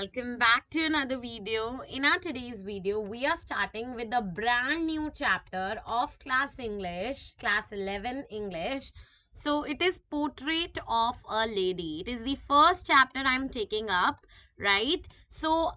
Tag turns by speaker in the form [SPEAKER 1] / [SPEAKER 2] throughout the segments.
[SPEAKER 1] welcome back to another video. In our today's video, we are starting with a brand new chapter of class 11 English. So it is Portrait of a Lady. It is the first chapter I'm taking up, right? So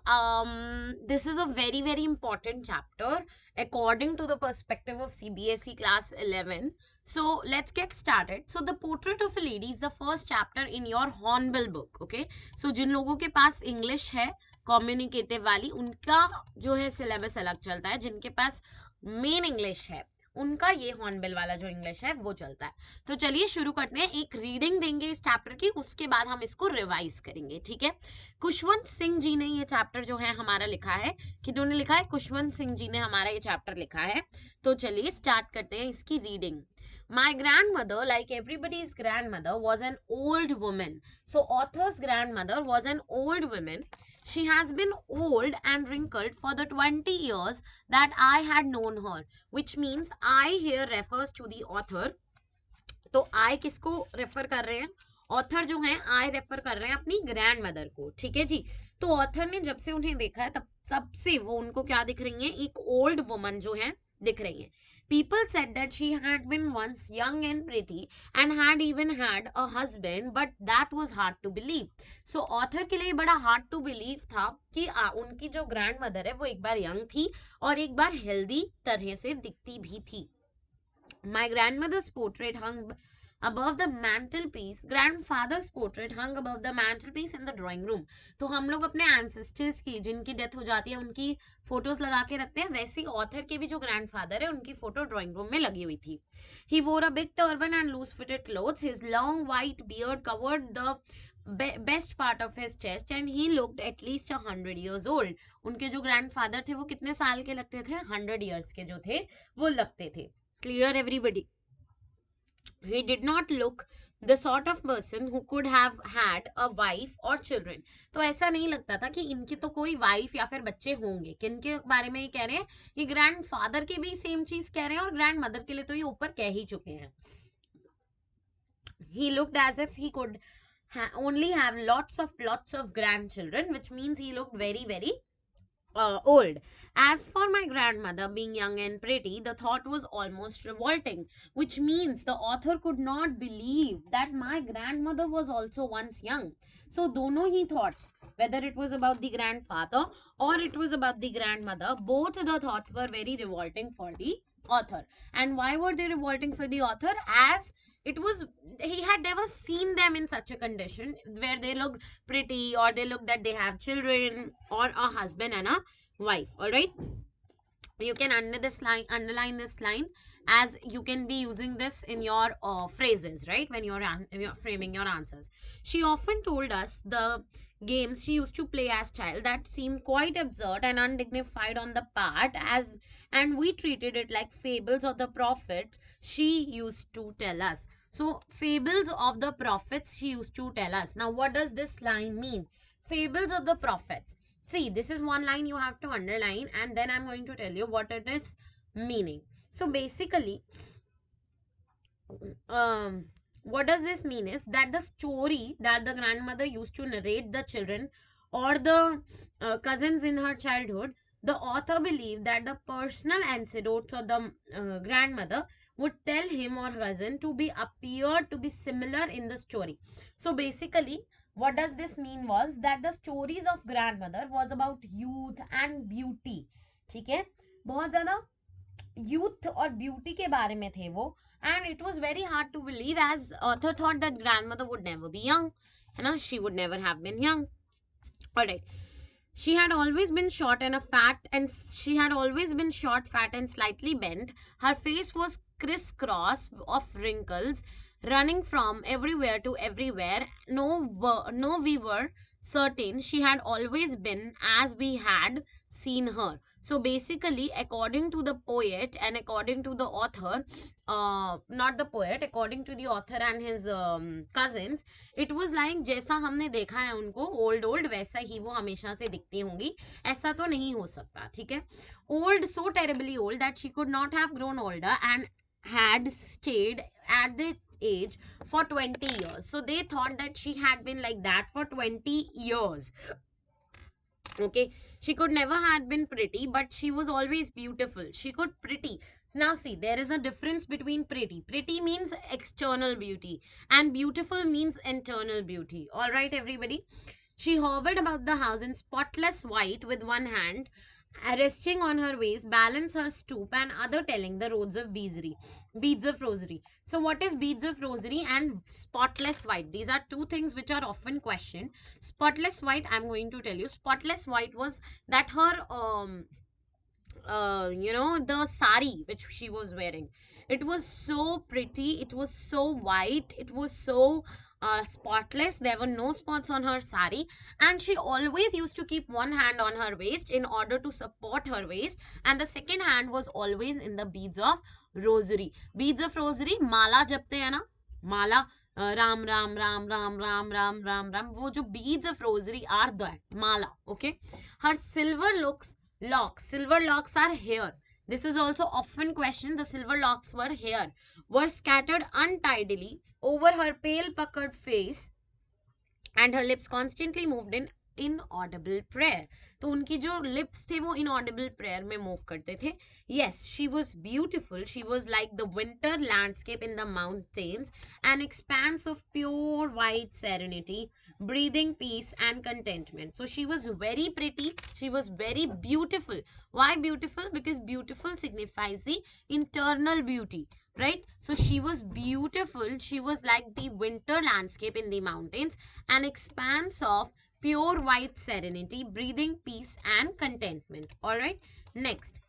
[SPEAKER 1] this is a very important chapter according to the perspective of CBSE Class 11. So let's get started. So the Portrait of a Lady is the first chapter in your Hornbill book, okay? So जिन लोगों के पास English है communicative वाली, उनका जो है syllabus अलग चलता है. जिनके पास मेन इंग्लिश है उनका ये हॉर्नबिल वाला जो इंग्लिश है वो चलता है. तो चलिए शुरू करते हैं. एक रीडिंग देंगे इस चैप्टर की, उसके बाद हम इसको रिवाइज करेंगे. ठीक है. खुशवंत सिंह जी ने ये चैप्टर जो है हमारा लिखा है. किन्होंने लिखा है? खुशवंत सिंह जी ने हमारा ये चैप्टर लिखा है. तो चलिए स्टार्ट करते हैं इसकी reading. My grandmother, like everybody's grandmother, was an old woman. So author's grandmother was an old woman. She has been old and wrinkled for the 20 years that I had known her, which means I here refers to the author. तो I किसको refer कर रहे हैं? Author जो है I refer कर रहे हैं अपनी ग्रैंडमदर को. ठीक है जी. तो ऑथर ने जब से उन्हें देखा है तब से वो उनको क्या दिख रही है? एक ओल्ड वुमन जो है दिख रही है. People said that she had been once young and pretty and had even had a husband, but that was hard to believe. So author के लिए बड़ा hard to believe था कि उनकी जो grandmother है वो एक बार young थी और एक बार healthy तरह से दिखती भी थी. My grandmother's portrait hung above the mantelpiece. Grandfather's portrait hung above the mantelpiece in the drawing room. तो हम लोग अपने ancestors की जिनकी डेथ हो जाती है उनकी फोटोज लगा के रखते हैं, वैसे ही ऑथर के भी जो ग्रैंडफादर है उनकी फोटो ड्राइंग रूम में लगी हुई थी. He wore a big turban and loose fitted clothes. His long white beard covered the best part of his chest and he looked at least 100 years old. उनके जो grandfather थे वो कितने साल के लगते थे? 100 years के जो थे वो लगते थे. Clear everybody? He did not look the sort of person who could have had a wife or children. तो ऐसा नहीं लगता था कि इनकी तो कोई वाइफ या फिर बच्चे होंगे. किनके बारे में ये कह रहे हैं? ये ग्रैंडफादर की भी सेम चीज कह रहे हैं और ग्रैंड मदर के लिए तो ये ऊपर कह ही चुके हैं. He looked as if he could only have lots of grandchildren, which means he looked very old. As for my grandmother being young and pretty, the thought was almost revolting, which means the author could not believe that my grandmother was also once young. So दोनों ही thoughts, whether it was about the grandfather or it was about the grandmother, both the thoughts were very revolting for the author. And why were they revolting for the author? As he had never seen them in such a condition where they looked pretty or they looked that they have children or a husband and a wife. All right, you can underline this line, as you can be using this in your phrases, right, when you're framing your answers. She often told us the games she used to play as child that seemed quite absurd and undignified on the part, and we treated it like fables of the prophet she used to tell us. So fables of the prophets she used to tell us. Now what does this line mean? Fables of the prophets. See, this is one line you have to underline and then I'm going to tell you what it is meaning. So basically, what does this mean is that the story that the grandmother used to narrate the children or the cousins in her childhood, the author believed that the personal anecdotes of the grandmother would tell him or cousin to be appeared to be similar in the story. So basically, what does this mean was that the stories of grandmother was about youth and beauty. ठीक है, बहुत ज़्यादा youth और beauty के बारे में थे वो, and it was very hard to believe as author thought that grandmother would never be young, है ना, she would never have been young. All right. She had always been short, fat, and slightly bent. Her face was crisscross of wrinkles, running from everywhere to everywhere. No, we were certain she had always been as we had seen her. So basically, according to the poet and according to the author, not the poet, according to the author and his cousins, it was like जैसा हमने देखा है उनको old वैसा ही वो हमेशा से दिखती होंगी. ऐसा तो नहीं हो सकता. ठीक है. Old, so terribly old that she could not have grown older and had stayed at the age for 20 years. So they thought that she had been like that for 20 years. Okay, she could never had been pretty, but she was always beautiful. She could pretty. Now see, there is a difference between pretty. Pretty means external beauty and beautiful means internal beauty. All right, everybody. She hovered about the house in spotless white with one hand resting on her waist, balance her stoop, and other telling the roads of beads of rosary. So, what is beads of rosary and spotless white? These are two things which are often questioned. Spotless white, I'm going to tell you. Spotless white was that her the sari which she was wearing, it was so pretty, it was so white, it was so spotless. There were no spots on her sari, and she always used to keep one hand on her waist in order to support her waist, and the second hand was always in the beads of rosary. Beads of rosary, mala japte hai na, mala, Ram Ram Ram Ram Ram Ram Ram Ram, वो जो beads of rosary are that mala. Okay, her silver locks are hair. This is also often questioned. The silver locks were scattered untidily over her pale puckered face, and her lips constantly moved in inaudible prayer. तो उनकी जो lips थे वो inaudible prayer में move करते थे. Yes, she was beautiful. She was like the winter landscape in the mountains, an expanse of pure white serenity, breathing peace and contentment. So she was very pretty. She was very beautiful. Why beautiful? Because beautiful signifies the internal beauty, right? So she was beautiful. She was like the winter landscape in the mountains, an expanse of pure white serenity, breathing peace and contentment. All right, next.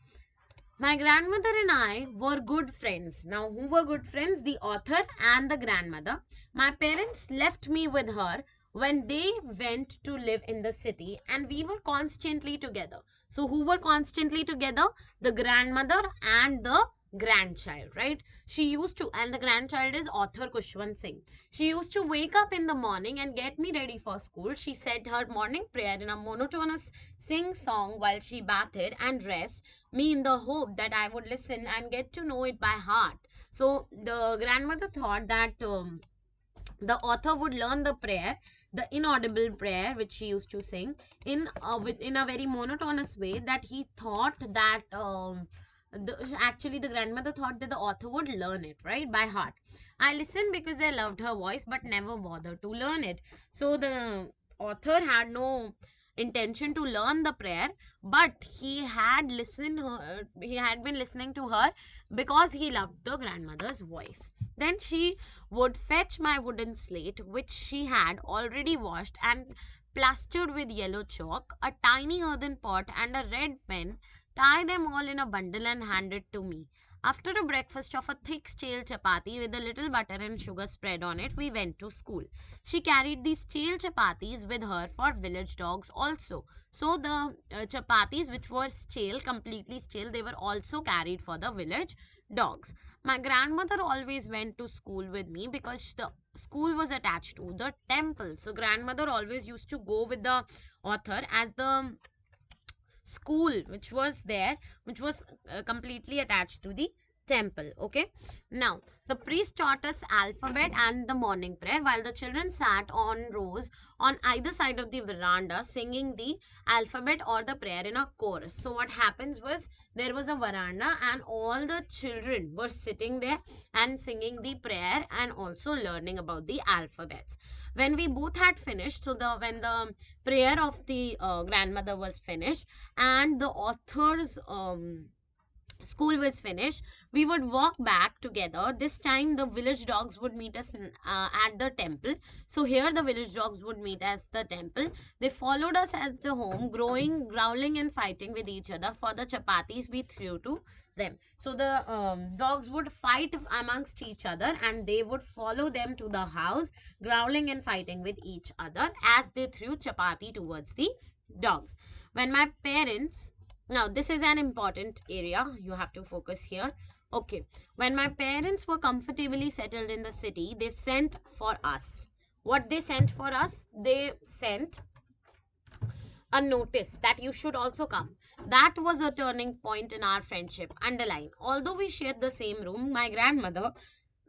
[SPEAKER 1] My grandmother and I were good friends. Now, who were good friends? The author and the grandmother. My parents left me with her when they went to live in the city, and we were constantly together. So, who were constantly together? The grandmother and the grandchild, right? She used to, and the grandchild is author Khushwant Singh. She used to wake up in the morning and get me ready for school. She said her morning prayer in a monotonous sing song while she bathed and dressed me in the hope that I would listen and get to know it by heart. So the grandmother thought that the author would learn the prayer, the inaudible prayer which she used to sing in a very monotonous way, that he thought that actually the grandmother thought that the author would learn it right by heart. I listened because I loved her voice but never bothered to learn it. So the author had no intention to learn the prayer, but he had been listening to her because he loved the grandmother's voice. Then she would fetch my wooden slate, which she had already washed and plastered with yellow chalk, a tiny earthen pot, and a red pen, tie them all in a bundle, and hand it to me. After a breakfast of a thick stale chapati with a little butter and sugar spread on it, we went to school. She carried these stale chapatis with her for village dogs also. So the chapatis which were stale, completely stale, they were also carried for the village dogs. My grandmother always went to school with me because the school was attached to the temple. So grandmother always used to go with the author, as the school which was there, which was completely attached to the temple. Okay, now the priest taught us alphabet and the morning prayer, while the children sat on rows on either side of the veranda singing the alphabet or the prayer in a chorus. So what happens was, there was a veranda and all the children were sitting there and singing the prayer and also learning about the alphabets. When we both had finished, so the when the prayer of the grandmother was finished and the author's school was finished, we would walk back together. This time the village dogs would meet us at the temple. So here the village dogs would meet us at the temple. They followed us at the home, growling and fighting with each other for the chapatis we threw to them. So the dogs would fight amongst each other and they would follow them to the house, growling and fighting with each other as they threw chapati towards the dogs. When my parents, now this is an important area, you have to focus here. Okay, when my parents were comfortably settled in the city, they sent for us. What they sent for us? They sent a notice that you should also come. That was a turning point in our friendship. Underline, although we shared the same room, my grandmother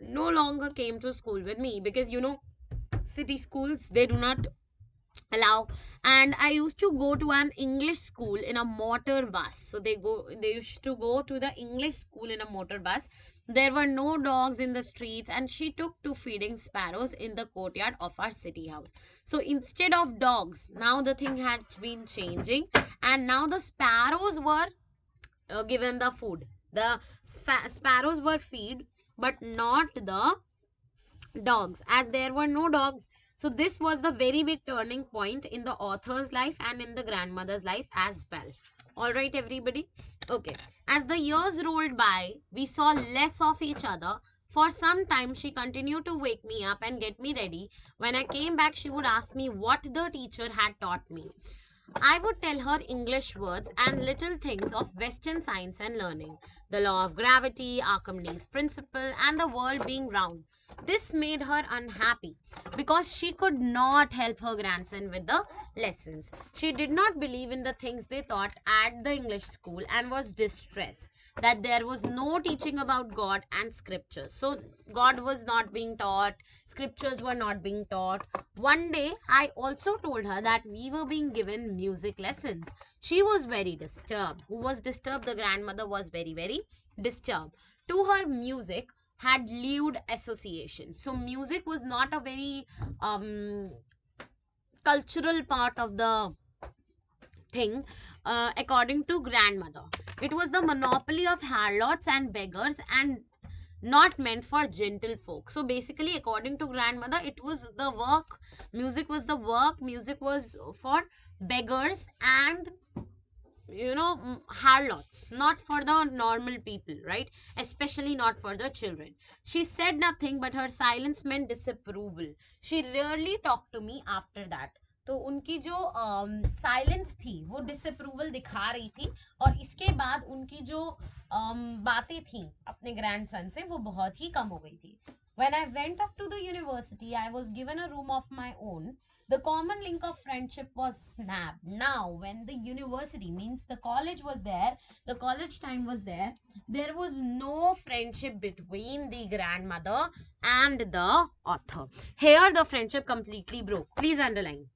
[SPEAKER 1] no longer came to school with me because city schools, they do not allow. And I used to go to an English school in a motor bus. So they used to go to the English school in a motor bus. There were no dogs in the streets, and she took to feeding sparrows in the courtyard of our city house. So instead of dogs, now the thing had been changing, and now the sparrows were given the food. The sparrows were feed, but not the dogs, as there were no dogs. So this was the very big turning point in the author's life and in the grandmother's life as well. All right, everybody. Okay, as the years rolled by, we saw less of each other. For some time she continued to wake me up and get me ready. When I came back, she would ask me what the teacher had taught me. I would tell her English words and little things of Western science and learning, the law of gravity, Archimedes' principle, and the world being round. This made her unhappy because she could not help her grandson with the lessons. She did not believe in the things they taught at the English school and was distressed that there was no teaching about God and scriptures. So, God was not being taught, scriptures were not being taught. One day, I also told her that we were being given music lessons. She was very disturbed. Who was disturbed? The grandmother was very, very disturbed. To her, music had lewd association. So, music was not a very cultural part of the thing, according to grandmother. It was the monopoly of harlots and beggars and not meant for gentle folk. So basically, according to grandmother, it was the work, music was the work, music was for beggars and harlots, not for the normal people, right? Especially not for the children. She said nothing, but her silence meant disapproval. She rarely talked to me after that. तो उनकी जो silence थी वो disapproval दिखा रही थी, और इसके बाद उनकी जो बातें थी अपने ग्रैंडसन से वो बहुत ही कम हो गई थी. When I went up to the university, I was given a room of my own. The common link of friendship was snapped. Now, when the university, means the college was there, the college time was there was no friendship between the grandmother and the author. Here, the friendship completely broke. Please underline.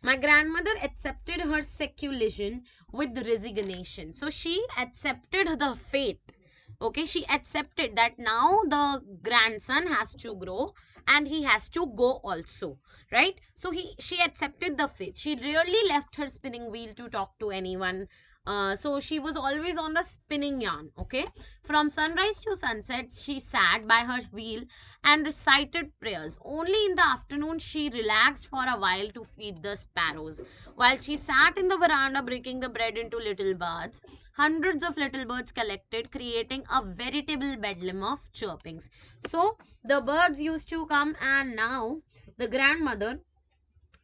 [SPEAKER 1] My grandmother accepted her seclusion with resignation. So she accepted the fate. Okay, she accepted that now the grandson has to grow and he has to go also, right? So she accepted the fate. She rarely left her spinning wheel to talk to anyone. So she was always on the spinning yarn. Okay, from sunrise to sunset she sat by her wheel and recited prayers. Only in the afternoon she relaxed for a while to feed the sparrows. While she sat in the veranda breaking the bread into little birds, hundreds of little birds collected, creating a veritable bedlam of chirpings. So the birds used to come, and now the grandmother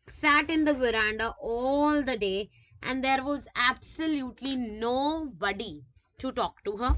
[SPEAKER 1] sat in the veranda all the day, and there was absolutely nobody to talk to her.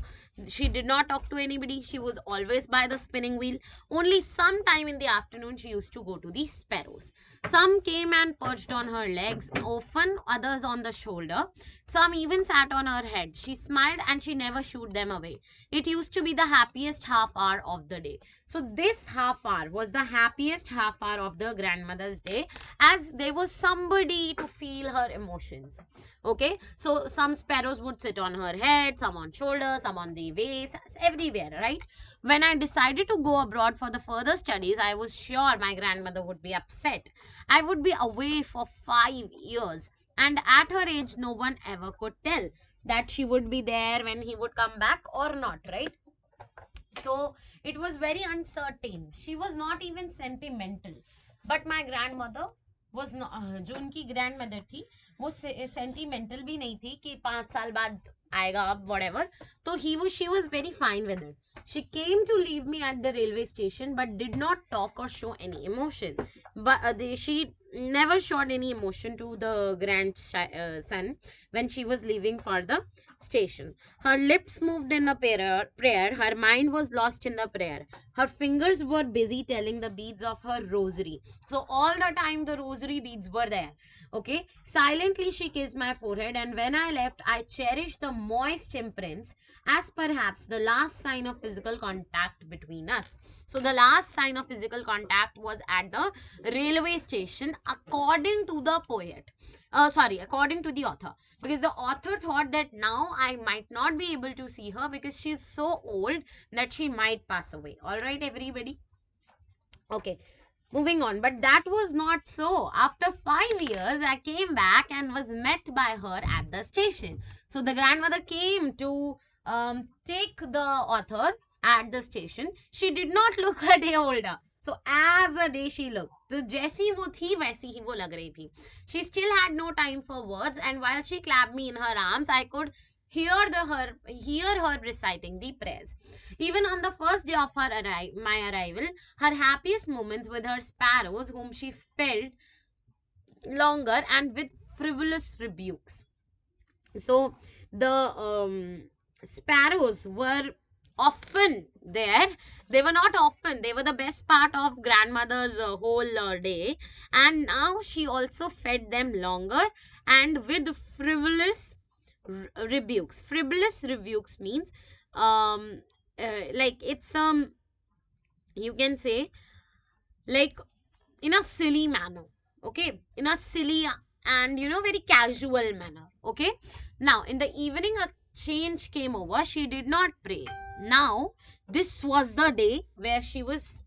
[SPEAKER 1] She did not talk to anybody. She was always by the spinning wheel. Only sometime in the afternoon she used to go to the sparrows. Some came and perched on her legs, often others on the shoulder. Some even sat on her head. She smiled and she never shooed them away. It used to be the happiest half hour of the day. So this half hour was the happiest half hour of the grandmother's day, as there was somebody to feel her emotions. Okay, so some sparrows would sit on her head, some on shoulder, some on the waist, everywhere, right? When I decided to go abroad for the further studies, I was sure my grandmother would be upset. I would be away for 5 years, and at her age no one ever could tell that she would be there when he would come back or not, right? So it was very uncertain. She was not even sentimental. But my grandmother was not, जो उनकी grandmother थी वो sentimental भी नहीं थी कि 5 साल बाद आएगा अब whatever. तो she was very fine with it. She came to leave me at the railway station but did not talk or show any emotion. But she never showed any emotion to the grandson when she was leaving for the station. Her lips moved in a prayer. Her mind was lost in the prayer. Her fingers were busy telling the beads of her rosary. So all the time the rosary beads were there. Okay, silently she kissed my forehead, and when I left, I cherished the moist imprints as perhaps the last sign of physical contact between us. So, the last sign of physical contact was at the railway station, according to the poet. According to the author. Because the author thought that now I might not be able to see her because she is so old that she might pass away. Alright, everybody? Okay, moving on. But that was not so. After 5 years, I came back and was met by her at the station. So the grandmother came to take the author at the station. She did not look a day older. So as a day she looked. तो जैसी वो थी वैसी ही वो लग रही थी. She still had no time for words, and while she clapped me in her arms, I could hear her reciting the prayers. Even on the first day of my arrival, her happiest moments with her sparrows, whom she fed longer and with frivolous rebukes. So the sparrows were often there. They were not often, they were the best part of grandmother's whole day. And now she also fed them longer and with frivolous rebukes. Frivolous rebukes means like it's you can say like in a silly manner, okay, in a silly and very casual manner. Okay, now in the evening a change came over. She did not pray. Now this was the day where she was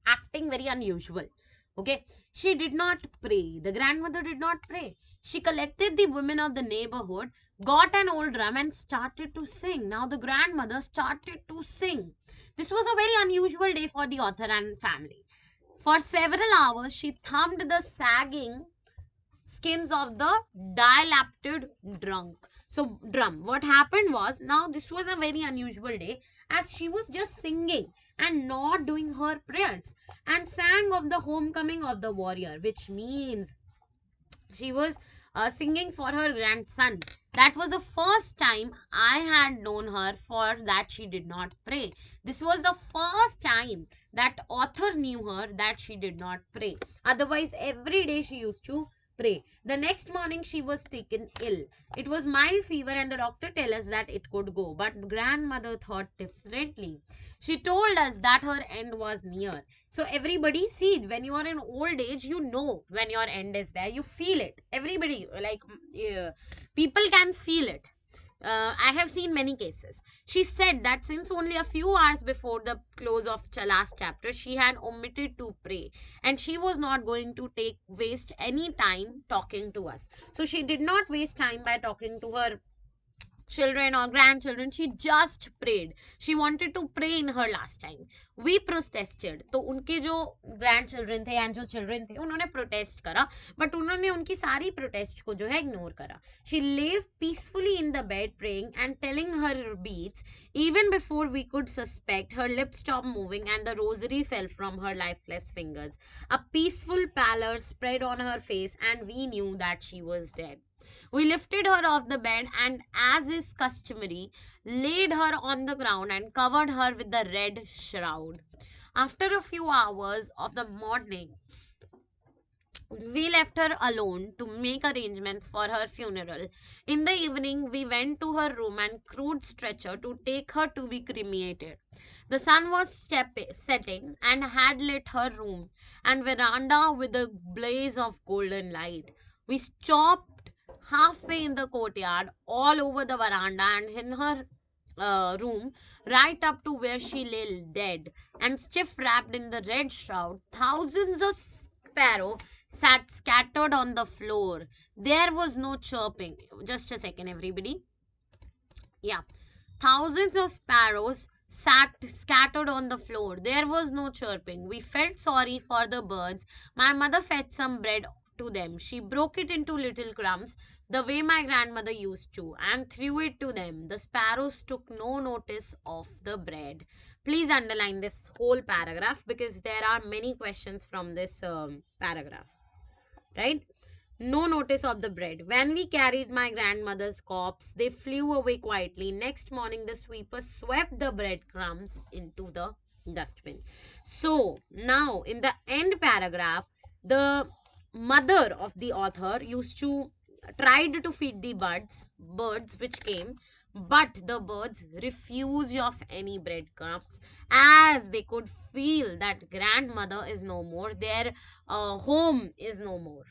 [SPEAKER 1] acting very unusual. Okay, she did not pray. The grandmother did not pray. She collected the women of the neighborhood, got an old drum, and started to sing. Now the grandmother started to sing. This was a very unusual day for the author and family. For several hours, she thumbed the sagging skins of the dilapidated drum. What happened was, now this was a very unusual day, as she was just singing and not doing her prayers, and sang of the homecoming of the warrior, which means she was singing for her grandson. That was the first time I had known her for that she did not pray. This was the first time that author knew her that she did not pray. Otherwise, every day she used to pray. The next morning she was taken ill. It was mild fever and the doctor tell us that it could go. But grandmother thought differently. She told us that her end was near. So everybody, see, when you are in old age, you know when your end is there. You feel it. Everybody, like, people can feel it. I have seen many cases. She said that since only a few hours before the close of last chapter, she had omitted to pray, and she was not going to waste any time talking to us. So she did not waste time by talking to her children or grandchildren. She just prayed. She wanted to pray in her last time. We protested. तो उनके जो grandchildren थे and जो children थे उन्होंने protest करा, but उन्होंने उनकी सारी protest को जो है ignore करा. She lay peacefully in the bed praying and telling her beads. Even before we could suspect, her lips stopped moving and the rosary fell from her lifeless fingers. A peaceful pallor spread on her face and we knew that she was dead. We lifted her off the bed and, as is customary, laid her on the ground and covered her with the red shroud. After a few hours of the morning, we left her alone to make arrangements for her funeral. In the evening, we went to her room and crude stretcher to take her to be cremated. The sun was setting and had lit her room and veranda with a blaze of golden light. We stopped halfway in the courtyard, all over the veranda and in her room, right up to where she lay dead and stiff wrapped in the red shroud. Thousands of sparrows sat scattered on the floor. There was no chirping. Just a second, everybody. Yeah. Thousands of sparrows sat scattered on the floor. There was no chirping. We felt sorry for the birds. My mother fed some bread to them. She broke it into little crumbs, the way my grandmother used to, and threw it to them. The sparrows took no notice of the bread. Please underline this whole paragraph because there are many questions from this paragraph. Right? No notice of the bread. When we carried my grandmother's corpse, they flew away quietly. Next morning, the sweeper swept the breadcrumbs into the dustbin. So, now in the end paragraph, the mother of the author used to tried to feed the birds which came, but the birds refused of any breadcrumbs, as they could feel that grandmother is no more, their home is no more.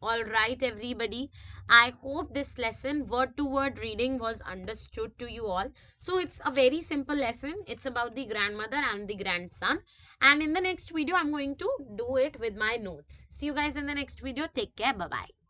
[SPEAKER 1] All right, everybody. I hope this lesson, word to word reading, was understood to you all. So, it's a very simple lesson. It's about the grandmother and the grandson. And in the next video, I'm going to do it with my notes. See you guys in the next video. Take care. Bye bye.